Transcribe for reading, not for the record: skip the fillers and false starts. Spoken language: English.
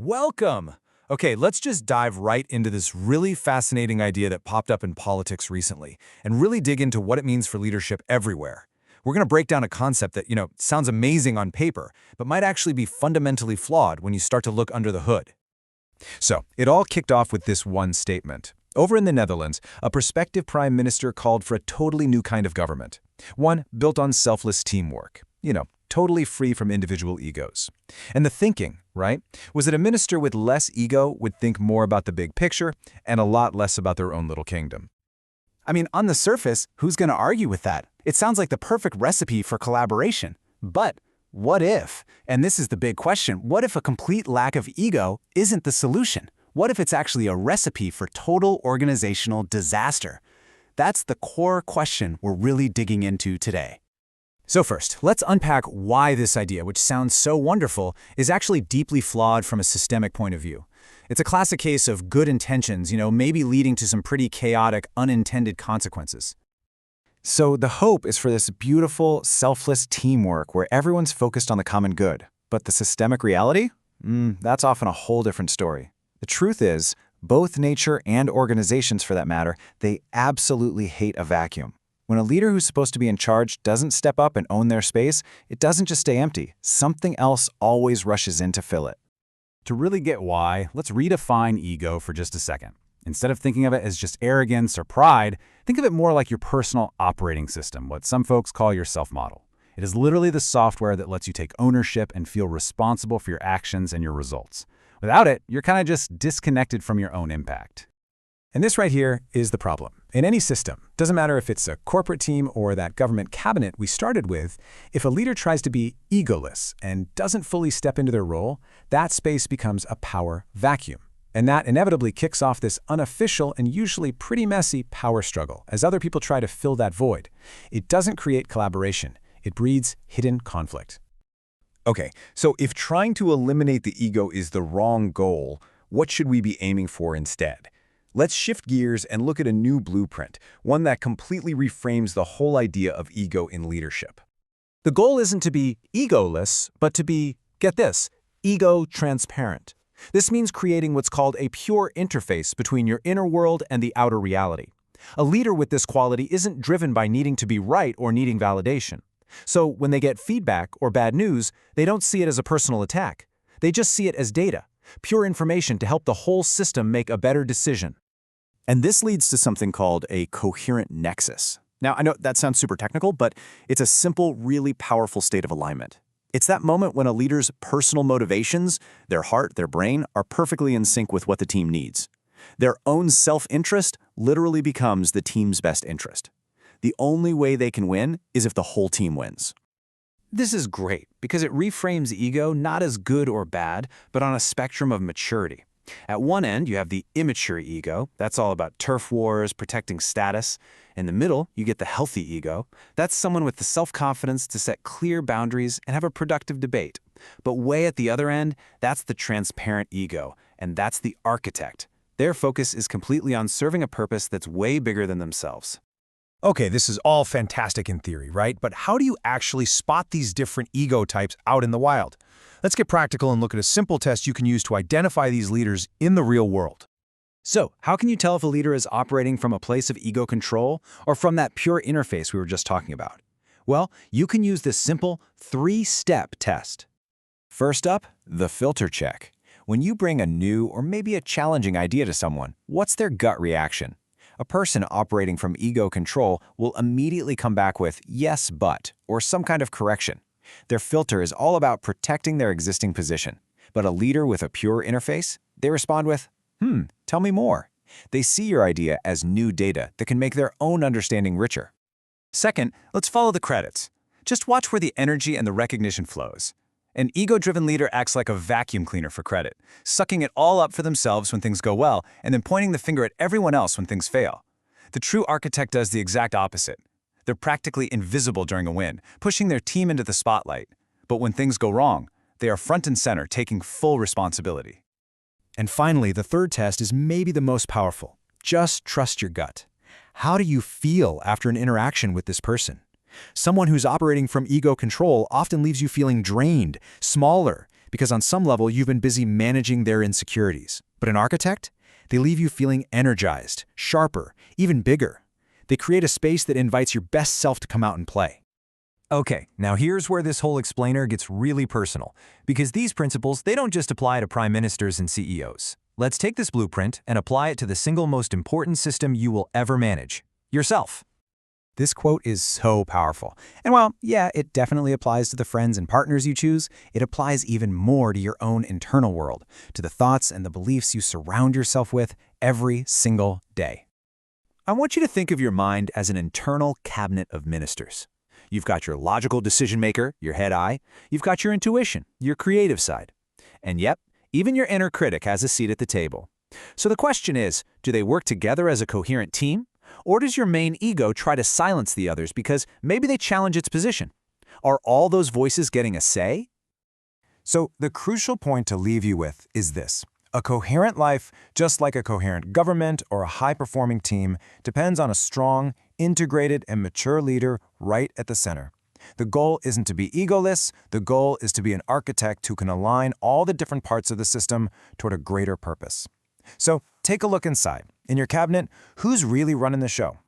Welcome! Okay, let's just dive right into this really fascinating idea that popped up in politics recently and really dig into what it means for leadership everywhere. We're going to break down a concept that, sounds amazing on paper, but might actually be fundamentally flawed when you start to look under the hood. So, it all kicked off with this one statement. Over in the Netherlands, a prospective prime minister called for a totally new kind of government. One built on selfless teamwork. Totally free from individual egos. And the thinking, right, was that a minister with less ego would think more about the big picture and a lot less about their own little kingdom. I mean, on the surface, who's going to argue with that? It sounds like the perfect recipe for collaboration. But what if? And this is the big question. What if a complete lack of ego isn't the solution? What if it's actually a recipe for total organizational disaster? That's the core question we're really digging into today. So first, let's unpack why this idea, which sounds so wonderful, is actually deeply flawed from a systemic point of view. It's a classic case of good intentions, maybe leading to some pretty chaotic, unintended consequences. So the hope is for this beautiful, selfless teamwork where everyone's focused on the common good. But the systemic reality? That's often a whole different story. The truth is, both nature and organizations for that matter, they absolutely hate a vacuum. When a leader who's supposed to be in charge doesn't step up and own their space, it doesn't just stay empty. Something else always rushes in to fill it. To really get why, let's redefine ego for just a second. Instead of thinking of it as just arrogance or pride, think of it more like your personal operating system, what some folks call your self-model. It is literally the software that lets you take ownership and feel responsible for your actions and your results. Without it, you're kind of just disconnected from your own impact. And this right here is the problem. In any system, doesn't matter if it's a corporate team or that government cabinet we started with, if a leader tries to be egoless and doesn't fully step into their role, that space becomes a power vacuum. And that inevitably kicks off this unofficial and usually pretty messy power struggle as other people try to fill that void. It doesn't create collaboration. It breeds hidden conflict. Okay, so if trying to eliminate the ego is the wrong goal, what should we be aiming for instead? Let's shift gears and look at a new blueprint, one that completely reframes the whole idea of ego in leadership. The goal isn't to be egoless, but to be, get this, ego-transparent. This means creating what's called a pure interface between your inner world and the outer reality. A leader with this quality isn't driven by needing to be right or needing validation. So when they get feedback or bad news, they don't see it as a personal attack. They just see it as data, pure information to help the whole system make a better decision. And this leads to something called a coherent nexus. Now, I know that sounds super technical, but it's a simple, really powerful state of alignment. It's that moment when a leader's personal motivations, their heart, their brain, are perfectly in sync with what the team needs. Their own self-interest literally becomes the team's best interest. The only way they can win is if the whole team wins. This is great because it reframes ego not as good or bad, but on a spectrum of maturity. At one end, you have the immature ego. That's all about turf wars, protecting status. In the middle, you get the healthy ego. That's someone with the self-confidence to set clear boundaries and have a productive debate. But way at the other end, that's the transparent ego, and that's the architect. Their focus is completely on serving a purpose that's way bigger than themselves. Okay, this is all fantastic in theory, right? But how do you actually spot these different ego types out in the wild? Let's get practical and look at a simple test you can use to identify these leaders in the real world. So, how can you tell if a leader is operating from a place of ego control or from that pure interface we were just talking about? Well, you can use this simple 3-step test. First up, the filter check. When you bring a new or maybe a challenging idea to someone, what's their gut reaction? A person operating from ego control will immediately come back with yes, but, or some kind of correction. Their filter is all about protecting their existing position. But a leader with a pure interface, they respond with, tell me more. They see your idea as new data that can make their own understanding richer. Second, let's follow the credits. Just watch where the energy and the recognition flows. An ego-driven leader acts like a vacuum cleaner for credit, sucking it all up for themselves when things go well and then pointing the finger at everyone else when things fail. The true architect does the exact opposite. They're practically invisible during a win, pushing their team into the spotlight. But when things go wrong, they are front and center, taking full responsibility. And finally, the third test is maybe the most powerful. Just trust your gut. How do you feel after an interaction with this person? Someone who's operating from ego control often leaves you feeling drained, smaller, because on some level you've been busy managing their insecurities. But an architect? They leave you feeling energized, sharper, even bigger. They create a space that invites your best self to come out and play. Okay, now here's where this whole explainer gets really personal, because these principles, they don't just apply to prime ministers and CEOs. Let's take this blueprint and apply it to the single most important system you will ever manage: yourself. This quote is so powerful. And while, yeah, it definitely applies to the friends and partners you choose, it applies even more to your own internal world, to the thoughts and the beliefs you surround yourself with every single day. I want you to think of your mind as an internal cabinet of ministers. You've got your logical decision maker, your head eye. You've got your intuition, your creative side. And yep, even your inner critic has a seat at the table. So the question is, do they work together as a coherent team? Or does your main ego try to silence the others because maybe they challenge its position? Are all those voices getting a say? So the crucial point to leave you with is this. A coherent life, just like a coherent government or a high-performing team, depends on a strong, integrated, and mature leader right at the center. The goal isn't to be egoless. The goal is to be an architect who can align all the different parts of the system toward a greater purpose. So take a look inside. In your cabinet, who's really running the show?